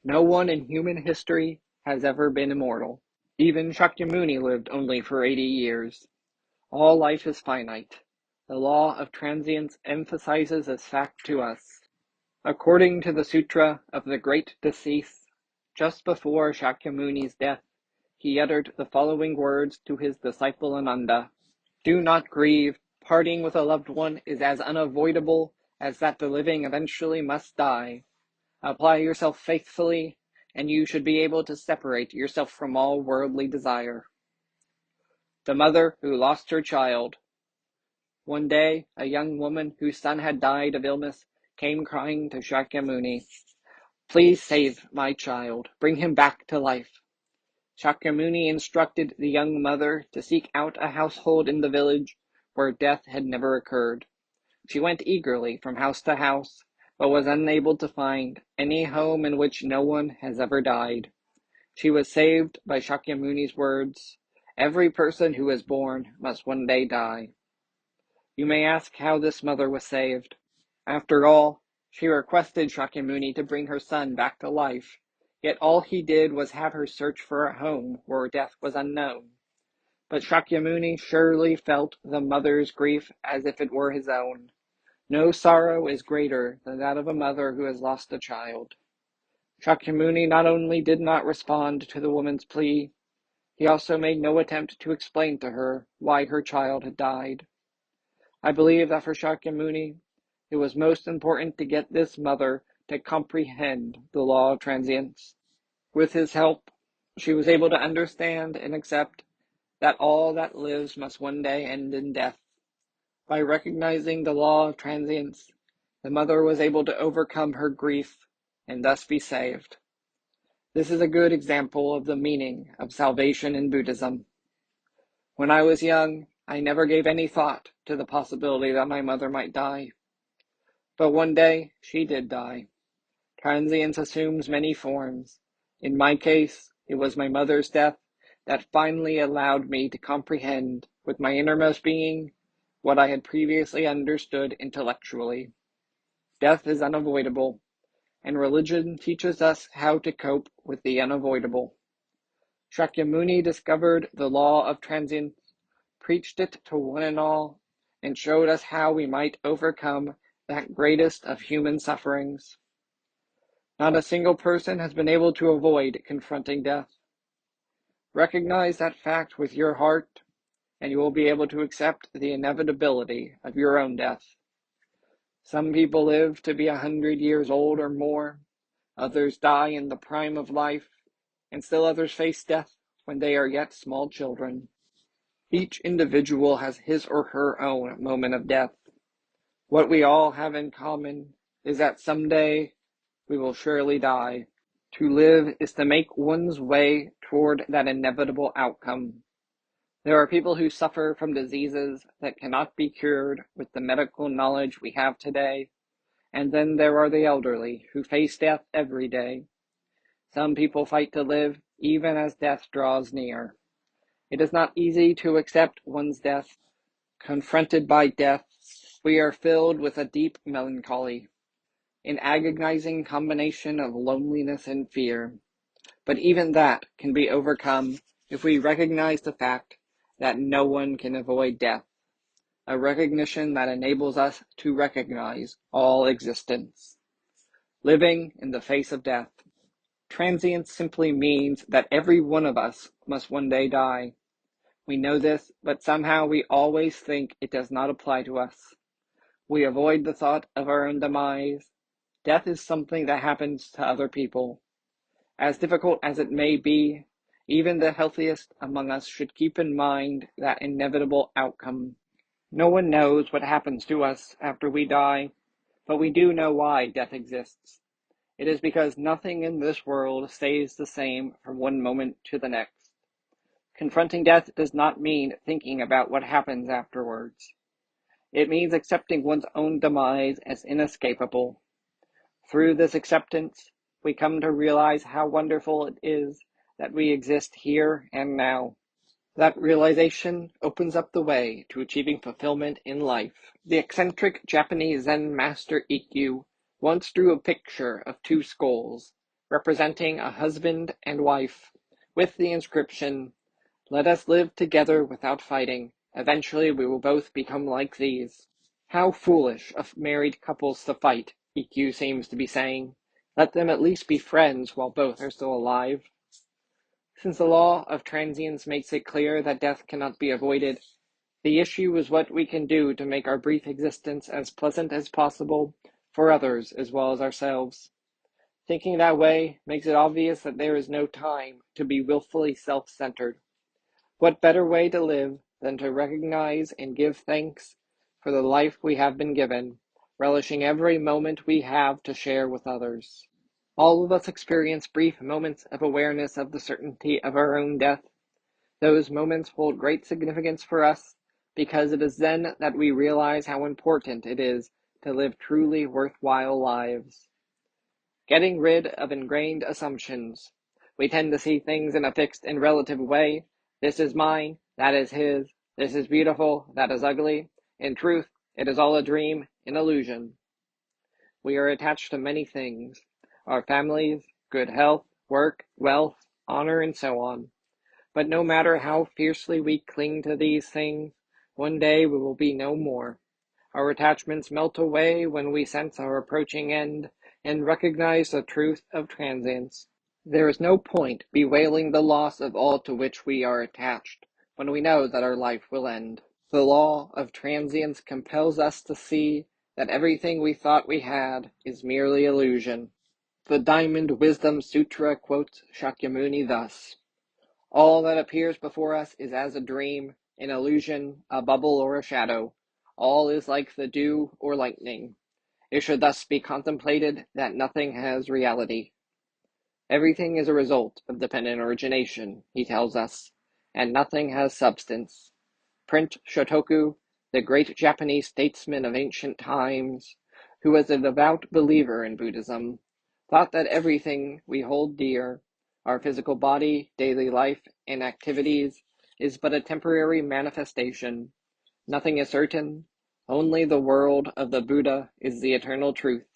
No one in human history has ever been immortal. Even Shakyamuni lived only for 80 years. All life is finite. The law of transience emphasizes this fact to us. According to the Sutra of the Great Decease, just before Shakyamuni's death, he uttered the following words to his disciple Ananda: "Do not grieve. Parting with a loved one is as unavoidable as that the living eventually must die. Apply yourself faithfully, and you should be able to separate yourself from all worldly desire." The mother who lost her child. One day, a young woman whose son had died of illness came crying to Shakyamuni, "Please save my child. Bring him back to life." Shakyamuni instructed the young mother to seek out a household in the village where death had never occurred. She went eagerly from house to house, but was unable to find any home in which no one has ever died. She was saved by Shakyamuni's words, "Every person who is born must one day die." You may ask how this mother was saved. After all, she requested Shakyamuni to bring her son back to life, yet all he did was have her search for a home where death was unknown. But Shakyamuni surely felt the mother's grief as if it were his own. No sorrow is greater than that of a mother who has lost a child. Shakyamuni not only did not respond to the woman's plea, he also made no attempt to explain to her why her child had died. I believe that for Shakyamuni, it was most important to get this mother to comprehend the law of transience. With his help, she was able to understand and accept that all that lives must one day end in death. By recognizing the law of transience, the mother was able to overcome her grief and thus be saved. This is a good example of the meaning of salvation in Buddhism. When I was young, I never gave any thought to the possibility that my mother might die. But one day, she did die. Transience assumes many forms. In my case, it was my mother's death that finally allowed me to comprehend with my innermost being what I had previously understood intellectually. Death is unavoidable, and religion teaches us how to cope with the unavoidable. Shakyamuni discovered the law of transience, preached it to one and all, and showed us how we might overcome that greatest of human sufferings. Not a single person has been able to avoid confronting death. Recognize that fact with your heart, and you will be able to accept the inevitability of your own death. Some people live to be 100 years old or more, others die in the prime of life, and still others face death when they are yet small children. Each individual has his or her own moment of death. What we all have in common is that someday we will surely die. To live is to make one's way toward that inevitable outcome. There are people who suffer from diseases that cannot be cured with the medical knowledge we have today, and then there are the elderly who face death every day. Some people fight to live even as death draws near. It is not easy to accept one's death. Confronted by death, we are filled with a deep melancholy, an agonizing combination of loneliness and fear. But even that can be overcome if we recognize the fact that no one can avoid death, a recognition that enables us to recognize all existence. Living in the face of death. Transience simply means that every one of us must one day die. We know this, but somehow we always think it does not apply to us. We avoid the thought of our own demise. Death is something that happens to other people. As difficult as it may be, Even the healthiest among us should keep in mind that inevitable outcome. No one knows what happens to us after we die, but we do know why death exists. It is because nothing in this world stays the same from one moment to the next. Confronting death does not mean thinking about what happens afterwards. It means accepting one's own demise as inescapable. Through this acceptance, we come to realize how wonderful it is that we exist here and now. That realization opens up the way to achieving fulfillment in life. The eccentric Japanese Zen master Ikkyu once drew a picture of two skulls, representing a husband and wife, with the inscription, "Let us live together without fighting. Eventually we will both become like these." How foolish of married couples to fight, Ikkyu seems to be saying. Let them at least be friends while both are still alive. Since the law of transience makes it clear that death cannot be avoided, the issue is what we can do to make our brief existence as pleasant as possible for others as well as ourselves. Thinking that way makes it obvious that there is no time to be willfully self-centered. What better way to live than to recognize and give thanks for the life we have been given, relishing every moment we have to share with others. All of us experience brief moments of awareness of the certainty of our own death. Those moments hold great significance for us because it is then that we realize how important it is to live truly worthwhile lives. Getting rid of ingrained assumptions. We tend to see things in a fixed and relative way. This is mine, that is his, this is beautiful, that is ugly. In truth, it is all a dream, an illusion. We are attached to many things, our families, good health, work, wealth, honor, and so on. But no matter how fiercely we cling to these things, one day we will be no more. Our attachments melt away when we sense our approaching end and recognize the truth of transience. There is no point bewailing the loss of all to which we are attached when we know that our life will end. The law of transience compels us to see that everything we thought we had is merely illusion. The Diamond Wisdom Sutra quotes Shakyamuni thus, "All that appears before us is as a dream, an illusion, a bubble or a shadow. All is like the dew or lightning. It should thus be contemplated that nothing has reality. Everything is a result of dependent origination," he tells us, "and nothing has substance." Prince Shotoku, the great Japanese statesman of ancient times, who was a devout believer in Buddhism, thought that everything we hold dear, our physical body, daily life, and activities, is but a temporary manifestation. Nothing is certain. Only the world of the Buddha is the eternal truth.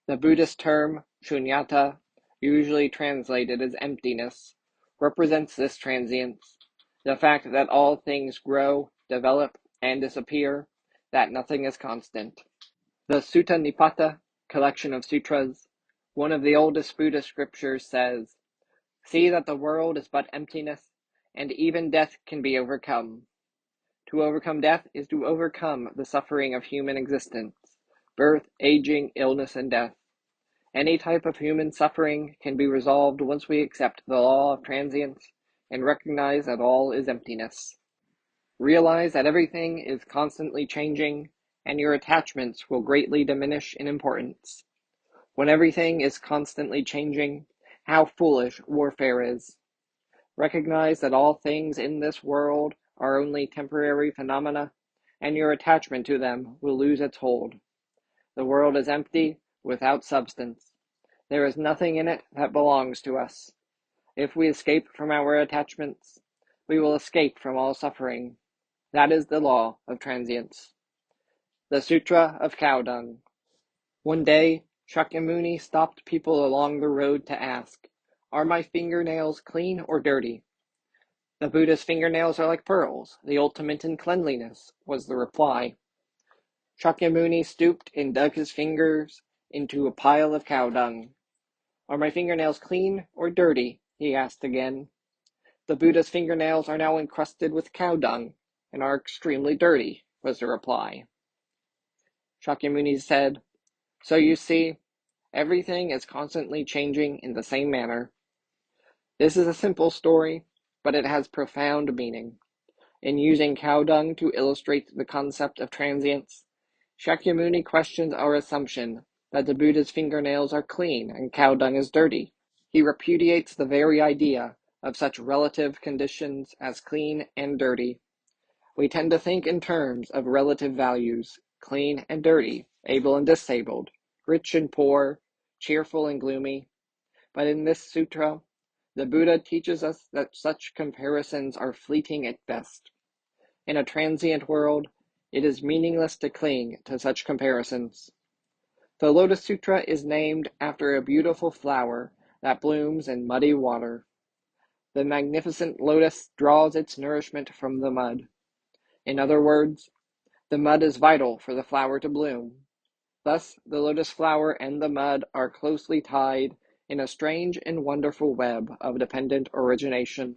The Buddhist term shunyata, usually translated as emptiness, represents this transience, the fact that all things grow, develop, and disappear, that nothing is constant. The Sutta Nipata, collection of sutras, one of the oldest Buddhist scriptures, says, "See that the world is but emptiness, and even death can be overcome." To overcome death is to overcome the suffering of human existence, birth, aging, illness, and death. Any type of human suffering can be resolved once we accept the law of transience and recognize that all is emptiness. Realize that everything is constantly changing, and your attachments will greatly diminish in importance. When everything is constantly changing, how foolish warfare is. Recognize that all things in this world are only temporary phenomena, and your attachment to them will lose its hold. The world is empty, without substance. There is nothing in it that belongs to us. If we escape from our attachments, we will escape from all suffering. That is the law of transience. The Sutra of Cow Dung. One day, Shakyamuni stopped people along the road to ask, "Are my fingernails clean or dirty?" "The Buddha's fingernails are like pearls, the ultimate in cleanliness," was the reply. Shakyamuni stooped and dug his fingers into a pile of cow dung. "Are my fingernails clean or dirty?" he asked again. "The Buddha's fingernails are now encrusted with cow dung and are extremely dirty," was the reply. Shakyamuni said, "So you see, everything is constantly changing in the same manner. This is a simple story, but it has profound meaning. In using cow dung to illustrate the concept of transience, Shakyamuni questions our assumption that the Buddha's fingernails are clean and cow dung is dirty. He repudiates the very idea of such relative conditions as clean and dirty. We tend to think in terms of relative values, clean and dirty, able and disabled, rich and poor, cheerful and gloomy. But in this sutra, the Buddha teaches us that such comparisons are fleeting at best. In a transient world, it is meaningless to cling to such comparisons. The Lotus Sutra is named after a beautiful flower that blooms in muddy water. The magnificent lotus draws its nourishment from the mud. In other words, the mud is vital for the flower to bloom. Thus, the lotus flower and the mud are closely tied in a strange and wonderful web of dependent origination.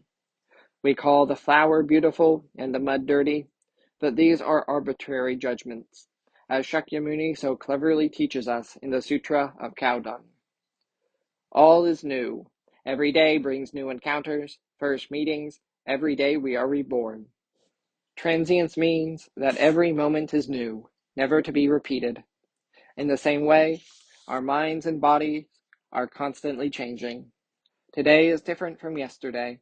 We call the flower beautiful and the mud dirty, but these are arbitrary judgments, as Shakyamuni so cleverly teaches us in the Sutra of Cow Dung. All is new. Every day brings new encounters, first meetings. Every day we are reborn. Transience means that every moment is new, never to be repeated. In the same way, our minds and bodies are constantly changing. Today is different from yesterday.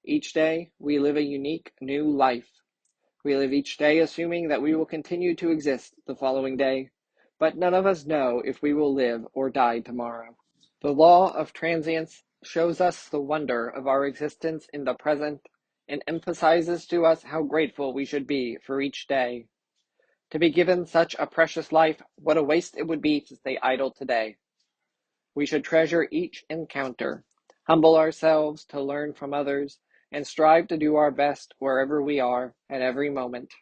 Each day, we live a unique new life. We live each day assuming that we will continue to exist the following day, but none of us know if we will live or die tomorrow. The law of transience shows us the wonder of our existence in the present and emphasizes to us how grateful we should be for each day. To be given such a precious life, what a waste it would be to stay idle today. We should treasure each encounter, humble ourselves to learn from others, and strive to do our best wherever we are at every moment.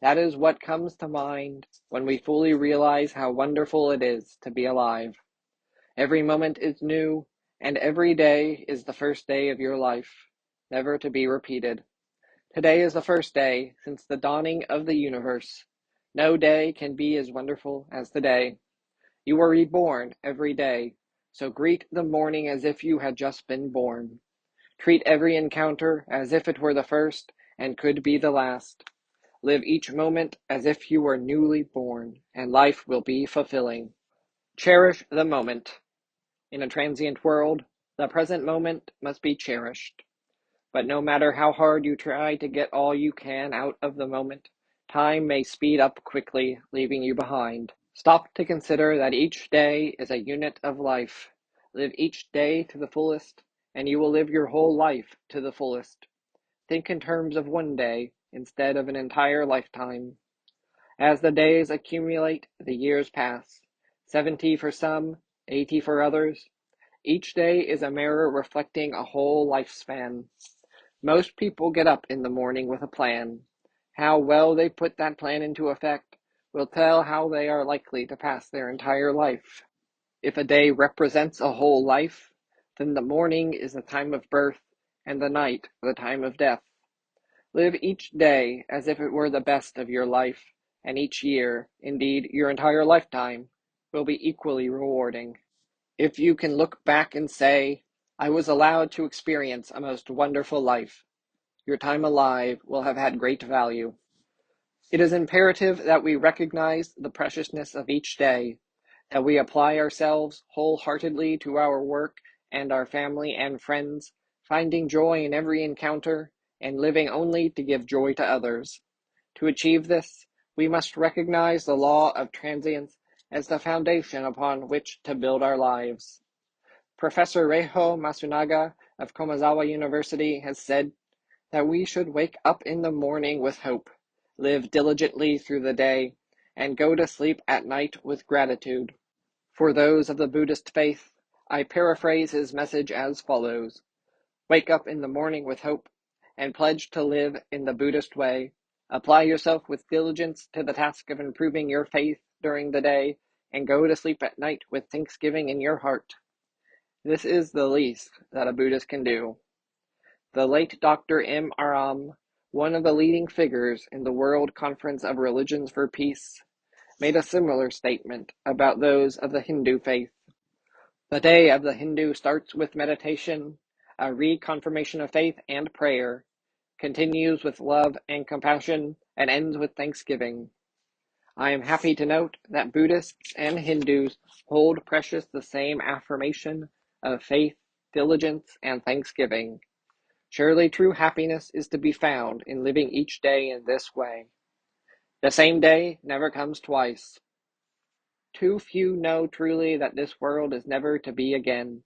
That is what comes to mind when we fully realize how wonderful it is to be alive. Every moment is new, and every day is the first day of your life, never to be repeated. Today is the first day since the dawning of the universe. No day can be as wonderful as today. You are reborn every day, so greet the morning as if you had just been born. Treat every encounter as if it were the first and could be the last. Live each moment as if you were newly born, and life will be fulfilling. Cherish the moment. In a transient world, the present moment must be cherished. But no matter how hard you try to get all you can out of the moment, time may speed up quickly, leaving you behind. Stop to consider that each day is a unit of life. Live each day to the fullest, and you will live your whole life to the fullest. Think in terms of one day instead of an entire lifetime. As the days accumulate, the years pass. 70 for some, 80 for others. Each day is a mirror reflecting a whole lifespan. Most people get up in the morning with a plan. How well they put that plan into effect will tell how they are likely to pass their entire life. If a day represents a whole life, then the morning is the time of birth and the night the time of death. Live each day as if it were the best of your life, and each year, indeed your entire lifetime, will be equally rewarding. If you can look back and say, I was allowed to experience a most wonderful life, your time alive will have had great value. It is imperative that we recognize the preciousness of each day, that we apply ourselves wholeheartedly to our work and our family and friends, finding joy in every encounter and living only to give joy to others. To achieve this, we must recognize the law of transience as the foundation upon which to build our lives. Professor Reiho Masunaga of Komazawa University has said that we should wake up in the morning with hope, live diligently through the day, and go to sleep at night with gratitude. For those of the Buddhist faith, I paraphrase his message as follows. Wake up in the morning with hope, and pledge to live in the Buddhist way. Apply yourself with diligence to the task of improving your faith during the day, and go to sleep at night with thanksgiving in your heart. This is the least that a Buddhist can do. The late Dr. M. Aram, one of the leading figures in the World Conference of Religions for Peace, made a similar statement about those of the Hindu faith. The day of the Hindu starts with meditation, a reconfirmation of faith and prayer, continues with love and compassion, and ends with thanksgiving. I am happy to note that Buddhists and Hindus hold precious the same affirmation of faith, diligence, and thanksgiving. Surely true happiness is to be found in living each day in this way. The same day never comes twice. Too few know truly that this world is never to be again.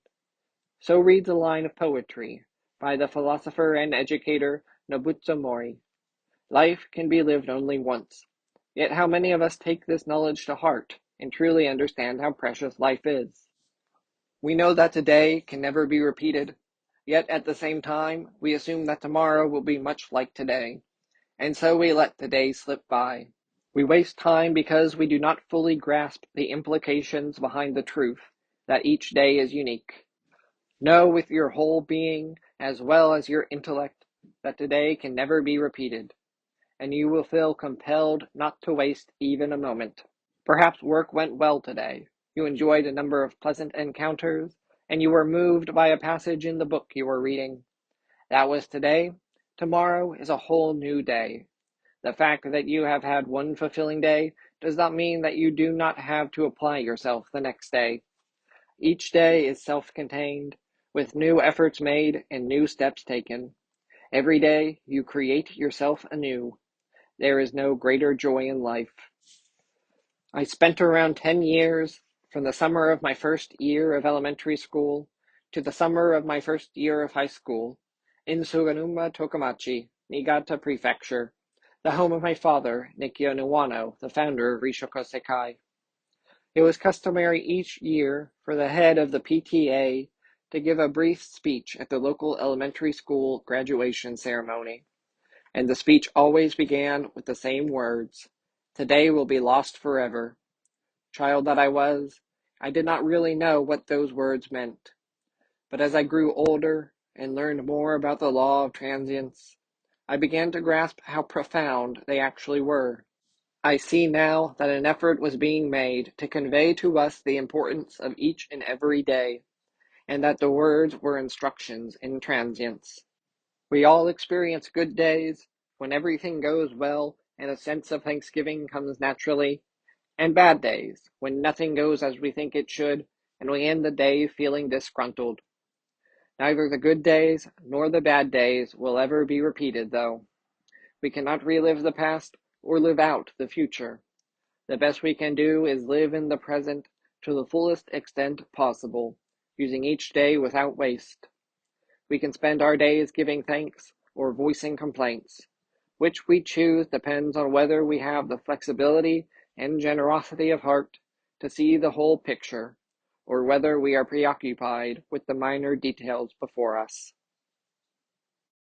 So reads a line of poetry by the philosopher and educator Nobutsu Mori. Life can be lived only once. Yet how many of us take this knowledge to heart and truly understand how precious life is? We know that today can never be repeated, yet at the same time, we assume that tomorrow will be much like today, and so we let the day slip by. We waste time because we do not fully grasp the implications behind the truth that each day is unique. Know with your whole being, as well as your intellect, that today can never be repeated, and you will feel compelled not to waste even a moment. Perhaps work went well today. You enjoyed a number of pleasant encounters, and you were moved by a passage in the book you were reading. That was today. Tomorrow is a whole new day. The fact that you have had one fulfilling day does not mean that you do not have to apply yourself the next day. Each day is self-contained, with new efforts made and new steps taken. Every day you create yourself anew. There is no greater joy in life. I spent around 10 years, from the summer of my first year of elementary school to the summer of my first year of high school, in Suganuma Tokomachi, Niigata Prefecture, the home of my father, Nichiko Niwano, the founder of Risshō Kōsei Kai. It was customary each year for the head of the PTA to give a brief speech at the local elementary school graduation ceremony, and the speech always began with the same words, "Today will be lost forever." Child that I was, I did not really know what those words meant. But as I grew older and learned more about the law of transience, I began to grasp how profound they actually were. I see now that an effort was being made to convey to us the importance of each and every day, and that the words were instructions in transience. We all experience good days, when everything goes well and a sense of thanksgiving comes naturally, and bad days, when nothing goes as we think it should, and we end the day feeling disgruntled. Neither the good days nor the bad days will ever be repeated, though. We cannot relive the past or live out the future. The best we can do is live in the present to the fullest extent possible, using each day without waste. We can spend our days giving thanks or voicing complaints. Which we choose depends on whether we have the flexibility and generosity of heart to see the whole picture, or whether we are preoccupied with the minor details before us.